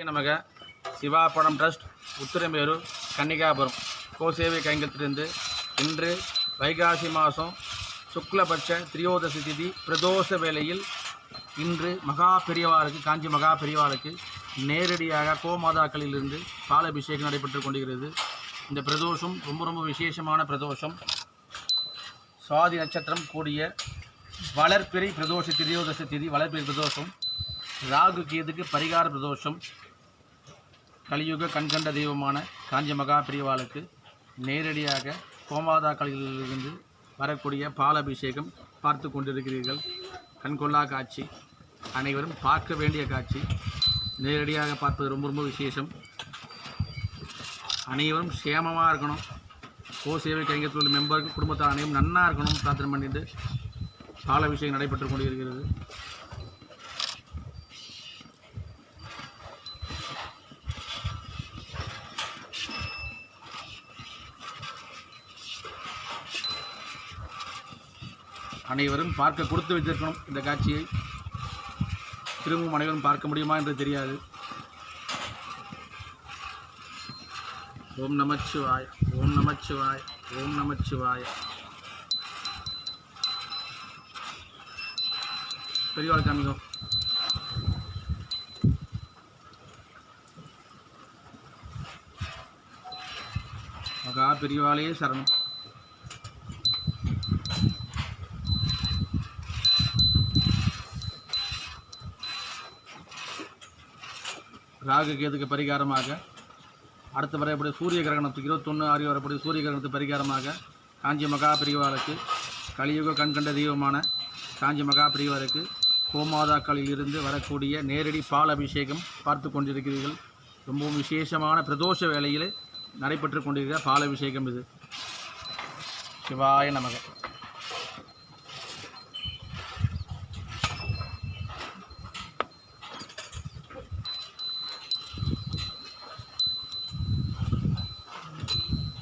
நமக சிவாபணம் ட்ரஸ்ட் உத்திரமேரு கன்னிகாபுரம் கோசேவை கைங்கத்திலிருந்து இன்று வைகாசி மாதம் சுக்லபட்ச திரியோதசி திதி பிரதோஷ வேளையில் இன்று மகா பெரியவாளுக்கு காஞ்சி மகா பெரியவாளுக்கு நேரடியாக கோமாதாக்களிலிருந்து பாலாபிஷேகம் நடைபெற்று கொண்டிருக்கிறது. இந்த பிரதோஷம் ரொம்ப விசேஷமான பிரதோஷம். சுவாதி நட்சத்திரம் கூடிய வளர்பிறை பிரதோஷ திரியோதசி திதி வளர்பிறை பிரதோஷம். ராகு கேதுக்கு பரிகார பிரதோஷம். கலியுக கண்கண்ட தெய்வமான காஞ்சி மகா பெரியவாளுக்கு நேரடியாக கோமாதாக்களிலிருந்து வரக்கூடிய பாலாபிஷேகம் பார்த்து கொண்டிருக்கிறீர்கள். கண்கொள்ளா காட்சி, அனைவரும் பார்க்க வேண்டிய காட்சி. நேரடியாக பார்ப்பது ரொம்ப விசேஷம். அனைவரும் சேமமாக இருக்கணும். கோசேவை கைங்கத்தில் உள்ள மெம்பர்கள் குடும்பத்தார் அனைவரும் நன்னாக இருக்கணும் பிரார்த்தனை பண்ணிட்டு பாலாபிஷேகம் நடைபெற்று கொண்டிருக்கிறது. அனைவரும் பார்க்க கொடுத்து வைத்திருக்கணும். இந்த காட்சியை திரும்பவும் அனைவரும் பார்க்க முடியுமா என்று தெரியாது. ஓம் நமச்சிவாய, ஓம் நமச்சிவாய, ஓம் நமச்சிவாய. பெரியவாள் காமிக்கும். மகா பெரியவாளே சரணம். ராகு கேதுக்கு பரிகாரமாக அடுத்த வரக்கூடிய சூரிய கிரகணத்துக்கு 21/6 வரக்கூடிய சூரிய கிரகணத்துக்கு பரிகாரமாக காஞ்சி மகா பெரியவாளுக்கு கலியுக கண்கண்ட தெய்வமான காஞ்சி மகா பெரியவாளுக்கு கோமாதாக்களில் இருந்து வரக்கூடிய நேரடி பால் அபிஷேகம் பார்த்து கொண்டிருக்கிறீர்கள். ரொம்பவும் விசேஷமான பிரதோஷ வேளையில் நடைபெற்று கொண்டிருக்கிற பால் அபிஷேகம் இது. சிவாய நமக.